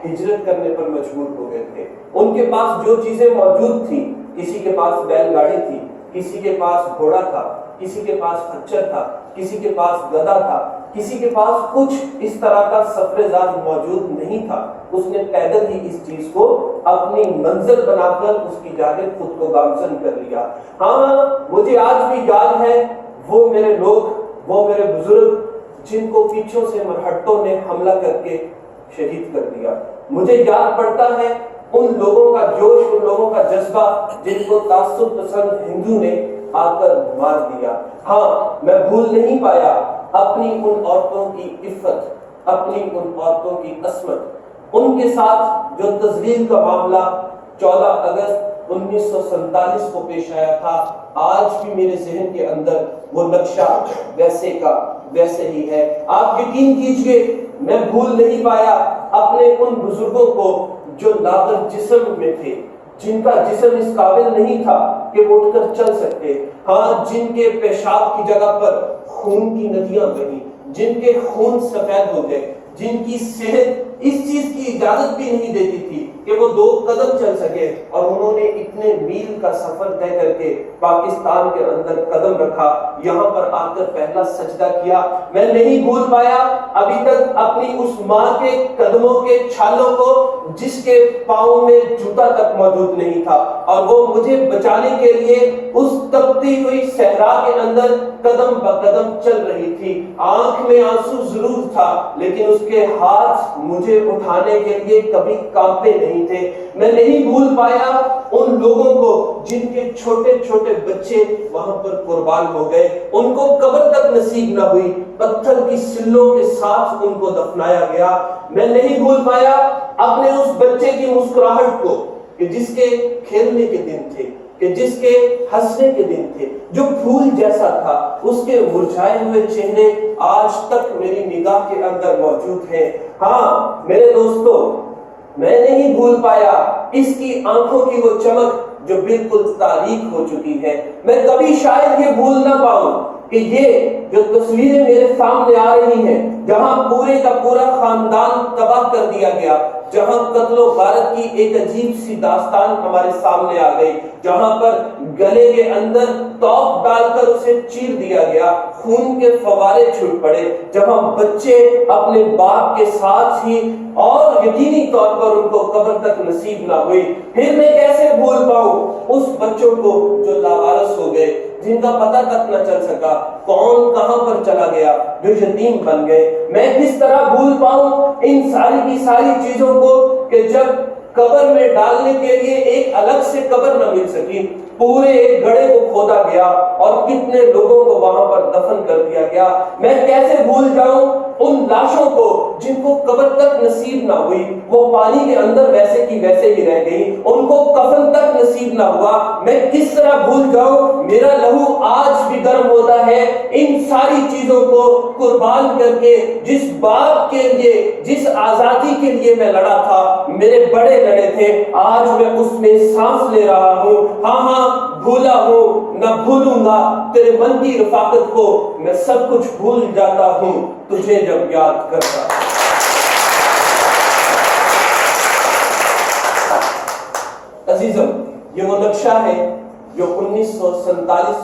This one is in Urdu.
ہجرت کرنے پر مجبور ہو گئے تھے۔ ان کے پاس جو چیزیں موجود تھیں، کسی کے پاس بیل گاڑی تھی، کسی کے پاس گھوڑا تھا، کسی کے پاس خچر تھا، کسی کے پاس گدھا تھا، کسی کے پاس کچھ اس طرح کا سفر زاد موجود نہیں تھا، اس نے پیدل ہی اس چیز کو اپنی منزل بنا کر اس کی جانب خود کو گامزن کر لیا۔ ہاں، مجھے آج بھی یاد ہے وہ میرے لوگ، وہ میرے بزرگ جن کو پیچھوں سے مرہٹوں نے حملہ کر کے شہید کر دیا۔ مجھے یاد پڑتا ہے ان لوگوں کا جوش، ان لوگوں کا جذبہ جن کو تعصب پسند ہندو نے آ کر مار دیا۔ ہاں، میں بھول نہیں پایا اپنی ان عورتوں کی عفت، اپنی ان عورتوں کی عصمت، ان کے ساتھ جو تذلیل کا معاملہ 14 اگست 1947 کو پیش آیا تھا۔ آج بھی میرے ذہن کے اندر وہ نقشہ ویسے کا ویسے ہی ہے۔ آپ یقین کیجئے میں بھول نہیں پایا اپنے ان بزرگوں کو جو لاغر جسم میں تھے، جن کا جسم اس قابل نہیں تھا کہ وہ اٹھ کر چل سکتے، ہاں جن کے پیشاب کی جگہ پر خون کی ندیاں بہیں، جن کے خون سفید ہو گئے، جن کی صحت اس چیز کی اجازت بھی نہیں دیتی تھی کہ وہ 2 قدم چل سکے، اور انہوں نے اتنے میل کا سفر طے کر کے پاکستان کے اندر قدم رکھا، یہاں پر آ کر پہلا سجدہ کیا۔ میں نہیں بھول پایا ابھی تک اپنی اس ماں کے قدموں کے چھالوں کو جس کے پاؤں میں جوتا تک موجود نہیں تھا، اور وہ مجھے بچانے کے لیے اس تپتی ہوئی صحرا کے اندر قدم بقدم چل رہی تھی۔ آنکھ میں آنسو ضرور تھا، لیکن اس کے ہاتھ مجھے اٹھانے کے لیے کبھی کانپے نہیں تھے۔ میں نہیں بھول پایا ان لوگوں کو جن کے چھوٹے چھوٹے بچے وہاں پر قربان ہو گئے، ان کو قبر تک نصیب نہ ہوئی، پتھر کی سلوں کے ساتھ ان کو دفنایا گیا۔ میں نہیں بھول پایا اپنے اس بچے کی مسکراہٹ کو کہ جس کے کھیلنے کے دن تھے، کہ جس کے ہنسنے کے دن تھے، جو پھول جیسا تھا، اس کے مرجھائے ہوئے چہرے آج تک میری نگاہ کے اندر موجود ہیں۔ ہاں میرے دوستو، میں نہیں بھول پایا اس کی آنکھوں کی وہ چمک جو بالکل تاریک ہو چکی ہے۔ میں کبھی شاید یہ بھول نہ پاؤں کہ یہ جو تصویریں میرے سامنے آ رہی ہیں، جہاں پورے کا پورا خاندان تباہ کر دیا گیا، جہاں قتل و غارت کی ایک عجیب سی داستان ہمارے سامنے آ گئی، جہاں پر گلے کے اندر توپ ڈال کر اسے چیر دیا گیا، خون کے فوارے چھوٹ پڑے، جہاں بچے اپنے باپ کے ساتھ ہی اور یقینی طور پر ان کو قبر تک نصیب نہ ہوئی، پھر میں کیسے بھول پاؤں اس بچوں کو جو لاوارث ہو گئے، جن کا پتہ تک نہ چل سکا کون کہاں پر چلا گیا، جو یتیم بن گئے۔ میں کس طرح بھول پاؤں ان ساری کی ساری چیزوں کو کہ جب قبر میں ڈالنے کے لیے ایک الگ سے قبر نہ مل سکی، پورے ایک گڑھے کو کھودا گیا اور کتنے لوگوں کو وہاں پر دفن کر دیا گیا۔ میں کیسے بھول جاؤں ان لاشوں کو جن کو قبر تک نصیب نہ ہوئی، وہ پانی کے اندر ویسے کی ویسے ہی رہ گئی، ان کو کفن تک نصیب نہ ہوا۔ میں کس طرح بھول جاؤں، میرا لہو آج بھی گرم ہوتا ہے ان ساری چیزوں کو قربان کر کے، جس باپ کے لیے، جس آزادی کے لیے میں لڑا تھا، میرے بڑے لڑے تھے، آج میں اس میں سانس لے رہا ہوں۔ ہاں ہاں بھولا ہوں، نہ بھولوں گا تیرے من کی رفاقت کو، میں سب کچھ بھول جاتا ہوں تجھے جب یاد کرتا۔ عزیزم، یہ وہ نقشہ ہے جو 1947